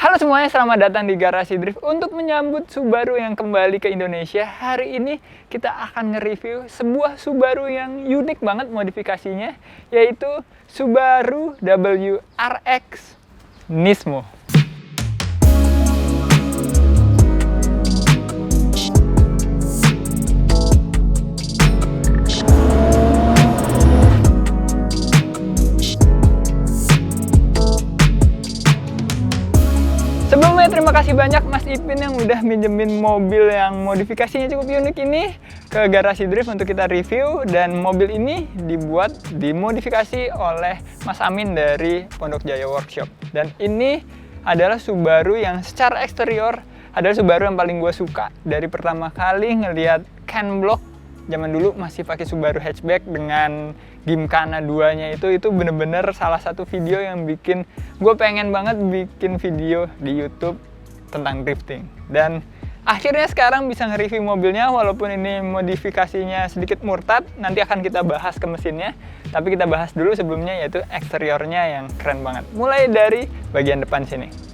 Halo semuanya, selamat datang di Garasi Drift. Untuk menyambut Subaru yang kembali ke Indonesia, hari ini kita akan nge-review sebuah Subaru yang unik banget modifikasinya, yaitu Subaru WRX Nismo. Sebelumnya terima kasih banyak Mas Ipin yang udah minjemin mobil yang modifikasinya cukup unik ini ke Garasi Drift untuk kita review, dan mobil ini dimodifikasi oleh Mas Amin dari Pondok Jaya Workshop. Dan ini adalah Subaru yang secara eksterior adalah Subaru yang paling gue suka dari pertama kali ngelihat Ken Block zaman dulu masih pakai Subaru hatchback dengan Gymkhana 2-nya itu bener-bener salah satu video yang bikin gue pengen banget bikin video di YouTube tentang drifting. Dan akhirnya sekarang bisa nge-review mobilnya, walaupun ini modifikasinya sedikit murtad, nanti akan kita bahas ke mesinnya. Tapi kita bahas dulu sebelumnya, yaitu eksteriornya yang keren banget. Mulai dari bagian depan sini.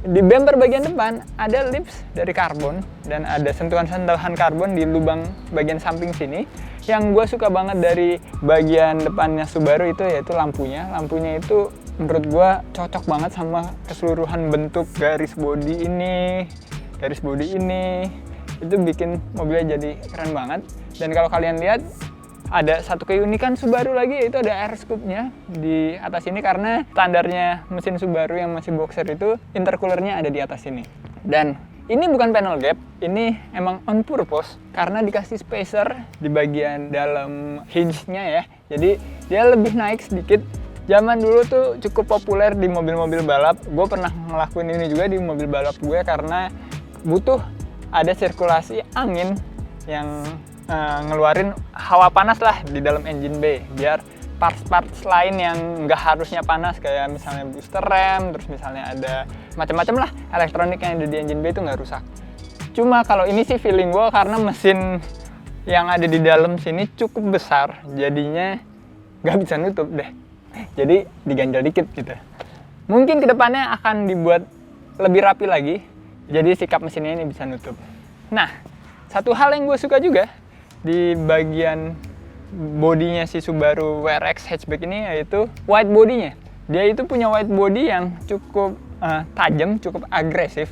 Di bumper bagian depan ada lips dari karbon dan ada sentuhan-sentuhan karbon di lubang bagian samping sini. Yang gue suka banget dari bagian depannya Subaru itu yaitu lampunya. Lampunya itu menurut gue cocok banget sama keseluruhan bentuk garis bodi ini. Itu bikin mobilnya jadi keren banget. Dan kalau kalian lihat, ada satu keunikan Subaru lagi, yaitu ada air scoop-nya di atas ini, karena standarnya mesin Subaru yang masih boxer itu intercoolernya ada di atas sini. Dan ini bukan panel gap, ini emang on purpose karena dikasih spacer di bagian dalam hinge-nya ya. Jadi dia lebih naik sedikit. Zaman dulu tuh cukup populer di mobil-mobil balap. Gue pernah ngelakuin ini juga di mobil balap gue karena butuh ada sirkulasi angin yang ngeluarin hawa panas lah di dalam engine bay, biar parts-parts lain yang nggak harusnya panas, kayak misalnya booster rem, terus misalnya ada macam-macam lah elektronik yang ada di engine bay itu nggak rusak. Cuma kalau ini sih feeling gue, karena mesin yang ada di dalam sini cukup besar, jadinya nggak bisa nutup deh. Jadi diganjal dikit gitu. Mungkin kedepannya akan dibuat lebih rapi lagi, jadi sikap mesinnya ini bisa nutup. Nah, satu hal yang gue suka juga di bagian bodinya si Subaru WRX hatchback ini, yaitu wide bodinya. Dia itu punya wide body yang cukup tajam, cukup agresif,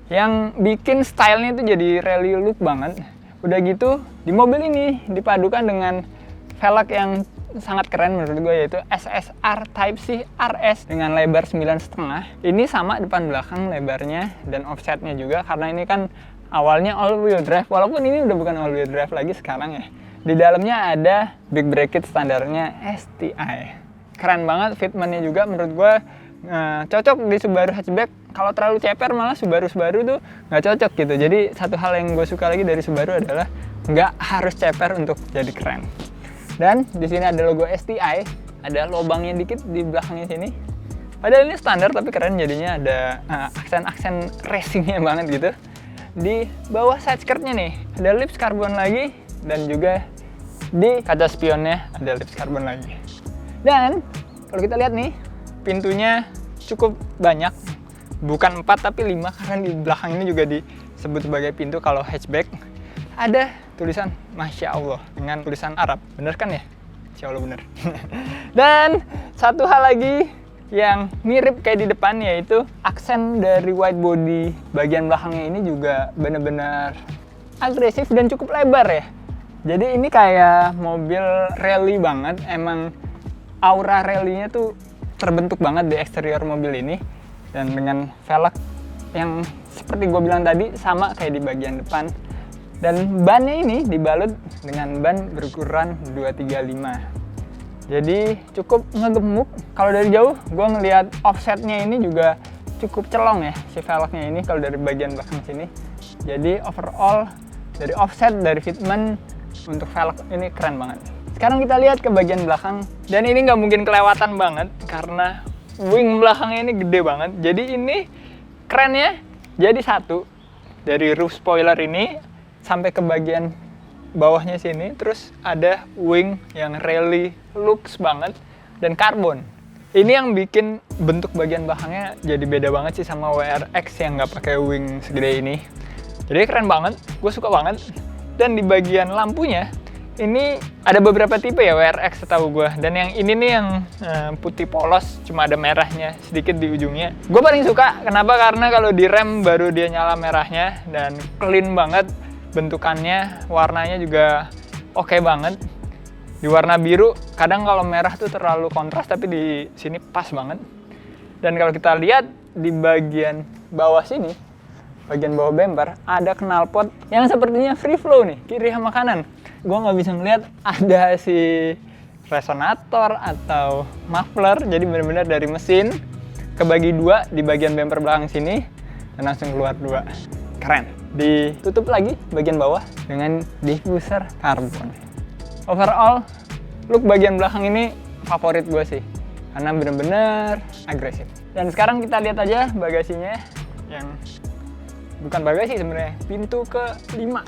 yang bikin stylenya itu jadi rally look banget. Udah gitu, di mobil ini dipadukan dengan velg yang sangat keren menurut gue, yaitu SSR Type C RS dengan lebar 9,5. Ini sama depan belakang lebarnya dan offsetnya juga, karena ini kan awalnya all wheel drive, walaupun ini udah bukan all wheel drive lagi sekarang ya. Di dalamnya ada big bracket standarnya STI. Keren banget, fitmentnya juga menurut gue cocok di Subaru hatchback. Kalau terlalu ceper malah Subaru tuh nggak cocok gitu. Jadi satu hal yang gue suka lagi dari Subaru adalah nggak harus ceper untuk jadi keren. Dan di sini ada logo STI, ada lubangnya dikit di belakangnya sini. Padahal ini standar tapi keren, jadinya ada aksen-aksen racingnya banget gitu. Di bawah side skirtnya nih ada lips karbon lagi, dan juga di kaca spionnya ada lips karbon lagi. Dan kalau kita lihat nih, pintunya cukup banyak, bukan 4 tapi 5, karena di belakang ini juga disebut sebagai pintu kalau hatchback. Ada tulisan Masya Allah dengan tulisan Arab, bener kan ya? Insya Allah bener. Dan satu hal lagi yang mirip kayak di depan, yaitu aksen dari wide body bagian belakangnya ini juga benar-benar agresif dan cukup lebar ya. Jadi ini kayak mobil rally banget, emang aura rally-nya tuh terbentuk banget di eksterior mobil ini. Dan dengan velg yang seperti gue bilang tadi sama kayak di bagian depan. Dan bannya ini dibalut dengan ban berukuran 235. Jadi cukup ngegemuk. Kalau dari jauh gue ngelihat offsetnya ini juga cukup celong ya si velgnya ini kalau dari bagian belakang sini. Jadi overall dari offset, dari fitment untuk velg ini keren banget. Sekarang kita lihat ke bagian belakang, dan ini nggak mungkin kelewatan banget karena wing belakangnya ini gede banget. Jadi ini kerennya jadi satu dari roof spoiler ini sampai ke bagian bawahnya sini, terus ada wing yang rally looks banget dan karbon. Ini yang bikin bentuk bagian belakangnya jadi beda banget sih sama WRX yang nggak pakai wing segede ini. Jadi keren banget, gue suka banget. Dan di bagian lampunya, ini ada beberapa tipe ya WRX setahu gue. Dan yang ini nih yang putih polos, cuma ada merahnya sedikit di ujungnya. Gue paling suka, kenapa? Karena kalau di rem baru dia nyala merahnya dan clean banget bentukannya, warnanya juga oke banget. Di warna biru, kadang kalau merah tuh terlalu kontras, tapi di sini pas banget. Dan kalau kita lihat di bagian bawah sini, bagian bawah bumper, ada knalpot yang sepertinya free flow nih, kiri sama kanan. Gua nggak bisa ngeliat ada si resonator atau muffler, jadi benar-benar dari mesin kebagi dua di bagian bumper belakang sini, dan langsung keluar dua. Keren. Ditutup lagi bagian bawah dengan diffuser karbon. Overall, look bagian belakang ini favorit gue sih, karena bener-bener agresif. Dan sekarang kita lihat aja bagasinya, yang bukan bagasi sebenarnya, pintu ke-5.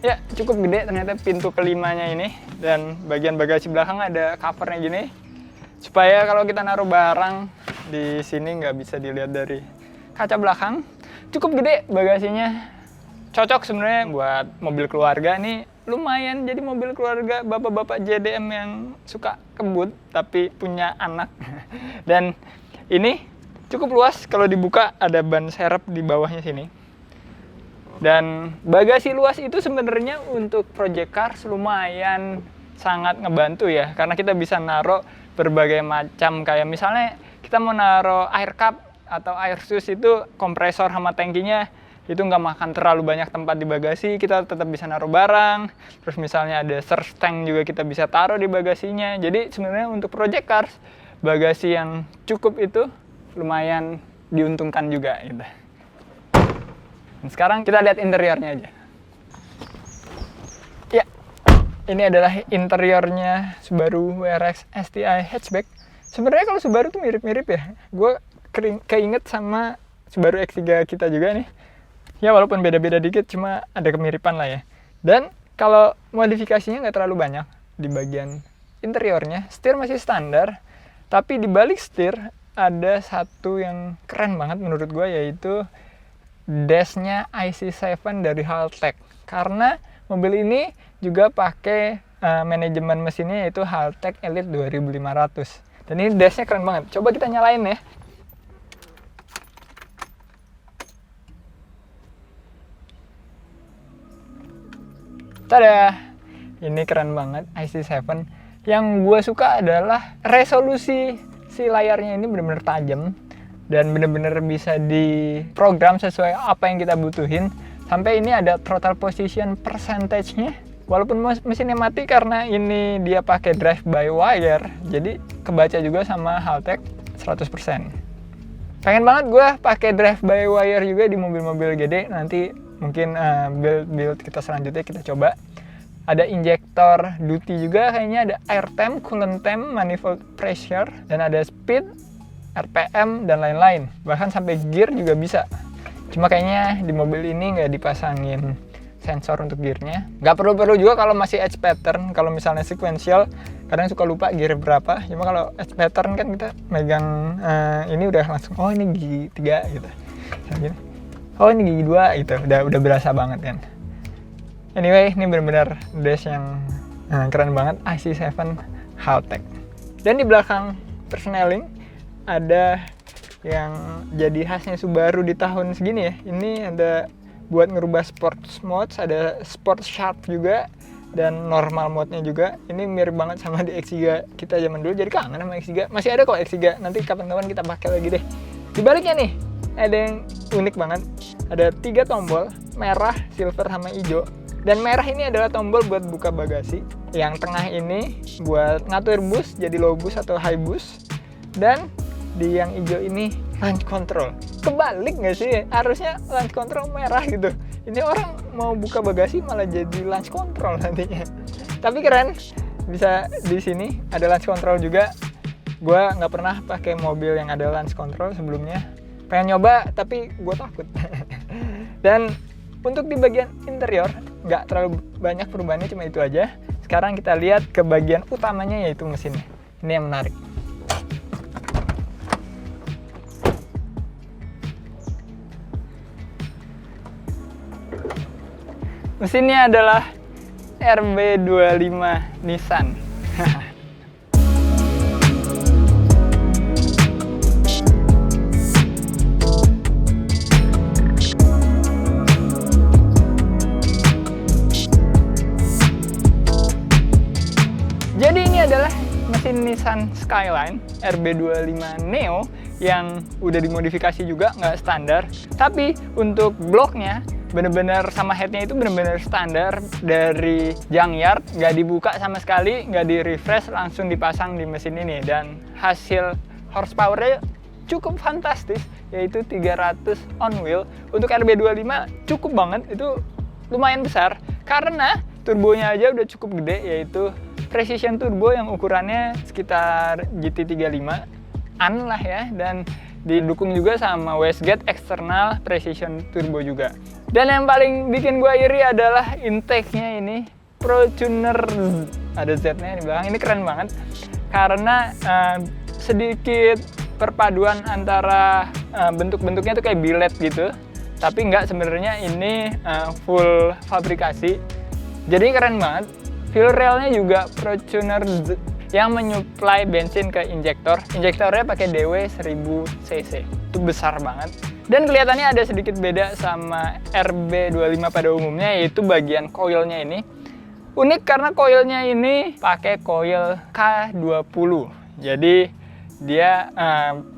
Ya, cukup gede ternyata pintu ke-5-nya ini. Dan bagian bagasi belakang ada covernya gini, supaya kalau kita naruh barang di sini nggak bisa dilihat dari kaca belakang. Cukup gede bagasinya, cocok sebenarnya buat mobil keluarga nih. Lumayan jadi mobil keluarga bapak-bapak JDM yang suka kebut tapi punya anak. Dan ini cukup luas, kalau dibuka ada ban serep di bawahnya sini. Dan bagasi luas itu sebenarnya untuk project cars lumayan sangat ngebantu ya, karena kita bisa naruh berbagai macam, kayak misalnya kita mau naruh air cup atau air sus, itu kompresor sama tangkinya itu nggak makan terlalu banyak tempat di bagasi, kita tetap bisa naruh barang. Terus misalnya ada surge tank juga kita bisa taruh di bagasinya. Jadi sebenarnya untuk project cars, bagasi yang cukup itu lumayan diuntungkan juga gitu. Dan sekarang kita lihat interiornya aja. Ya, ini adalah interiornya Subaru WRX STI hatchback. Sebenarnya kalau Subaru tuh mirip-mirip ya. Gue keinget sama Subaru X3 kita juga nih. Ya walaupun beda-beda dikit, cuma ada kemiripan lah ya. Dan kalau modifikasinya nggak terlalu banyak di bagian interiornya, setir masih standar. Tapi di balik setir ada satu yang keren banget menurut gue, yaitu dashnya IC7 dari Haltech. Karena mobil ini juga pakai manajemen mesinnya yaitu Haltech Elite 2500. Dan ini dashnya keren banget. Coba kita nyalain ya. Tada! Ini keren banget, IC7. Yang gue suka adalah resolusi si layarnya ini benar-benar tajam dan benar-benar bisa diprogram sesuai apa yang kita butuhin. Sampai ini ada throttle position percentage-nya. Walaupun mesinnya mati karena ini dia pakai drive by wire, jadi kebaca juga sama Haltech 100%. Pengen banget gue pakai drive by wire juga di mobil-mobil gede. Nanti mungkin build kita selanjutnya kita coba. Ada injektor duty juga, kayaknya ada air temp, coolant temp, manifold pressure, dan ada speed, RPM, dan lain-lain. Bahkan sampai gear juga bisa. Cuma kayaknya di mobil ini nggak dipasangin sensor untuk gearnya. Nggak perlu juga kalau masih edge pattern. Kalau misalnya sequential, kadang suka lupa gear berapa. Cuma kalau edge pattern kan kita megang ini udah langsung, oh ini gigi 3 gitu. Oh ini gigi 2 gitu, udah berasa banget kan. Anyway, ini benar-benar dash yang keren banget, IC7 Haltech. Dan di belakang persneling ada yang jadi khasnya Subaru di tahun segini ya. Ini ada buat ngerubah sports modes, ada sport sharp juga, dan normal mode-nya juga. Ini mirip banget sama di X3 kita zaman dulu, jadi kangen sama X3. Masih ada kok X3, nanti kapan-kapan kita pakai lagi deh. Di baliknya nih, ada yang unik banget. Ada 3 tombol, merah, silver, sama hijau. Dan merah ini adalah tombol buat buka bagasi. Yang tengah ini buat ngatur bus, jadi low bus atau high bus. Dan di yang hijau ini launch control. Kebalik nggak sih? Harusnya launch control merah gitu. Ini orang mau buka bagasi malah jadi launch control nantinya. Tapi keren, bisa di sini ada launch control juga. Gua nggak pernah pakai mobil yang ada launch control sebelumnya. Pengen nyoba tapi gue takut. Dan untuk di bagian interior nggak terlalu banyak perubahannya, cuma itu aja. Sekarang kita lihat ke bagian utamanya, yaitu mesinnya. Ini yang menarik. Mesinnya adalah RB25 Nissan. Jadi ini adalah mesin Nissan Skyline RB25 Neo yang udah dimodifikasi juga, nggak standar. Tapi untuk bloknya bener-bener sama headnya itu bener-bener standar dari junkyard, nggak dibuka sama sekali, nggak di refresh, langsung dipasang di mesin ini. Dan hasil horsepower-nya cukup fantastis, yaitu 300 on wheel. Untuk RB25 cukup banget, itu lumayan besar karena turbonya aja udah cukup gede, yaitu Precision Turbo yang ukurannya sekitar GT35an lah ya, dan didukung juga sama wastegate eksternal Precision Turbo juga. Dan yang paling bikin gue iri adalah intake-nya ini, ProTuner Z. Ada Z-nya di belakang, ini keren banget karena sedikit perpaduan antara bentuk-bentuknya tuh kayak billet gitu, tapi nggak, sebenarnya ini full fabrikasi. Jadi keren banget. Fuel railnya juga ProTuner Z yang menyuplai bensin ke injektor. Injektornya pakai DW 1000 cc. Itu besar banget. Dan kelihatannya ada sedikit beda sama RB25 pada umumnya, yaitu bagian coilnya ini. Unik karena coilnya ini pakai coil K20. Jadi dia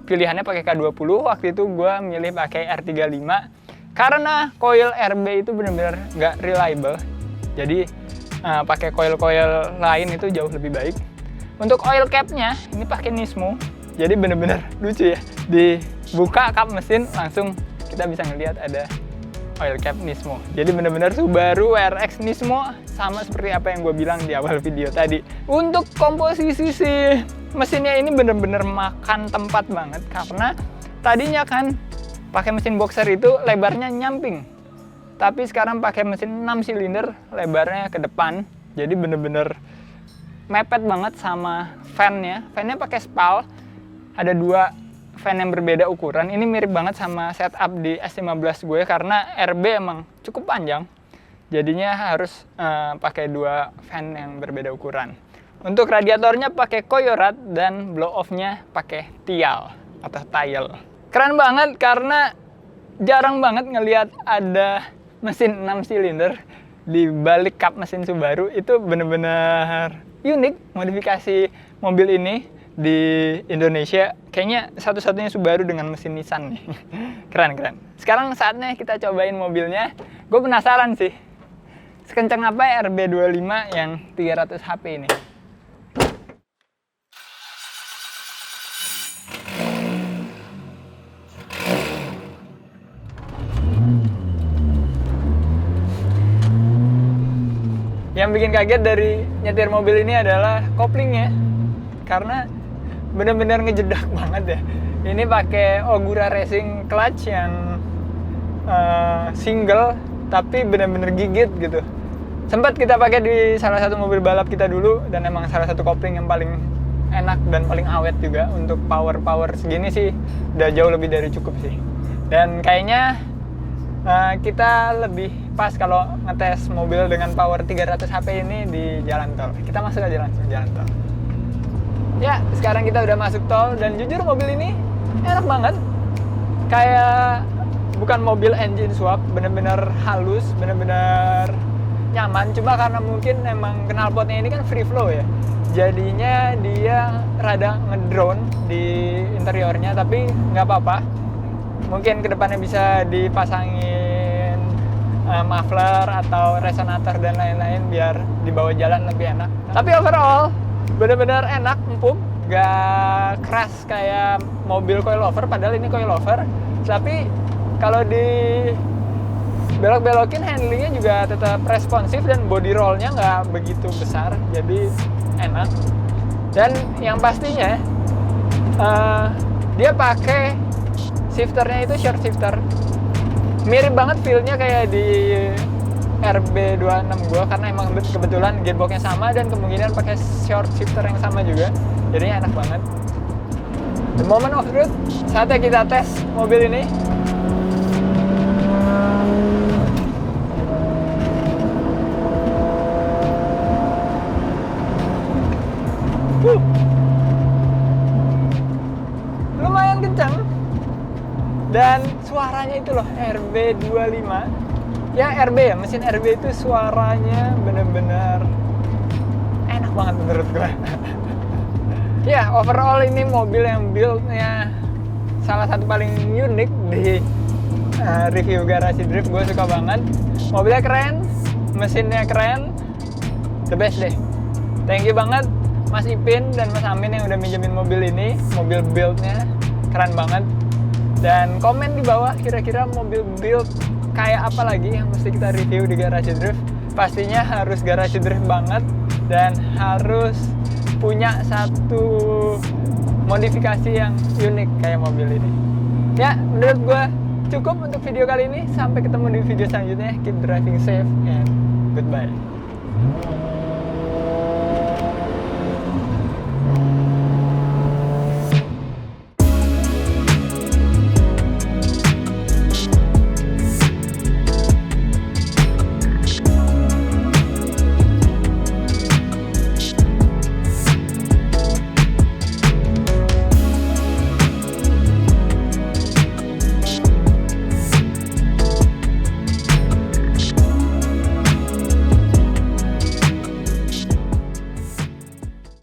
pilihannya pakai K20. Waktu itu gue milih pakai R35 karena coil RB itu benar-benar nggak reliable. Jadi pakai coil-coil lain itu jauh lebih baik. Untuk oil cap-nya ini pakai Nismo. Jadi bener-bener lucu ya. Dibuka kap mesin langsung kita bisa ngelihat ada oil cap Nismo. Jadi bener-bener Subaru WRX Nismo, sama seperti apa yang gue bilang di awal video tadi. Untuk komposisi si mesinnya ini bener-bener makan tempat banget karena tadinya kan pakai mesin boxer itu lebarnya nyamping. Tapi sekarang pakai mesin 6 silinder, lebarnya ke depan. Jadi bener-bener mepet banget sama fan-nya. Fan-nya pakai Spal. Ada 2 fan yang berbeda ukuran. Ini mirip banget sama setup di S15 gue karena RB emang cukup panjang. Jadinya harus pakai 2 fan yang berbeda ukuran. Untuk radiatornya pakai Koyorat dan blow off-nya pakai Tial atau Tile. Keren banget karena jarang banget ngelihat ada mesin 6 silinder di balik kap mesin Subaru. Itu bener-bener unik modifikasi mobil ini di Indonesia. Kayaknya satu-satunya Subaru dengan mesin Nissan nih. Keren-keren. Sekarang saatnya kita cobain mobilnya. Gue penasaran sih, sekencang apa RB25 yang 300 HP ini. Yang bikin kaget dari nyetir mobil ini adalah koplingnya, karena bener-bener ngejedak banget ya. Ini pakai Ogura Racing clutch yang single tapi bener-bener gigit gitu. Sempat kita pakai di salah satu mobil balap kita dulu, dan emang salah satu kopling yang paling enak dan paling awet juga. Untuk power segini sih udah jauh lebih dari cukup sih. Dan kayaknya kita lebih pas kalau ngetes mobil dengan power 300 HP ini di jalan tol. Kita masuk aja langsung jalan tol. Ya, sekarang kita udah masuk tol, dan jujur mobil ini enak banget. Kayak bukan mobil engine swap, bener-bener halus, bener-bener nyaman. Cuma karena mungkin emang knalpotnya ini kan free flow ya, jadinya dia rada ngedrone di interiornya, tapi nggak apa-apa. Mungkin kedepannya bisa dipasangin muffler atau resonator dan lain-lain biar dibawa jalan lebih enak. Tapi overall bener-bener enak, empuk, gak keras kayak mobil coilover. Padahal ini coilover, tapi kalau di belok-belokin handlingnya juga tetap responsif, dan body rollnya nggak begitu besar, jadi enak. Dan yang pastinya dia pakai shifternya itu short shifter, mirip banget feel-nya kayak di RB26 gua, karena emang kebetulan gearboxnya sama dan kemungkinan pakai short shifter yang sama juga, jadinya enak banget. The moment of truth, saatnya kita tes mobil ini. Dan suaranya itu loh, RB25. Ya RB ya, mesin RB itu suaranya bener-bener enak banget menurut gue. Ya, overall ini mobil yang build-nya salah satu paling unik di review Garasi Drift. Gue suka banget. Mobilnya keren, mesinnya keren, the best deh. Thank you banget Mas Ipin dan Mas Amin yang udah minjemin mobil ini. Mobil build-nya keren banget. Dan komen di bawah kira-kira mobil build kayak apa lagi yang mesti kita review di Garasi Drift. Pastinya harus Garasi Drift banget dan harus punya satu modifikasi yang unik kayak mobil ini. Ya, menurut gue cukup untuk video kali ini. Sampai ketemu di video selanjutnya. Keep driving safe and goodbye.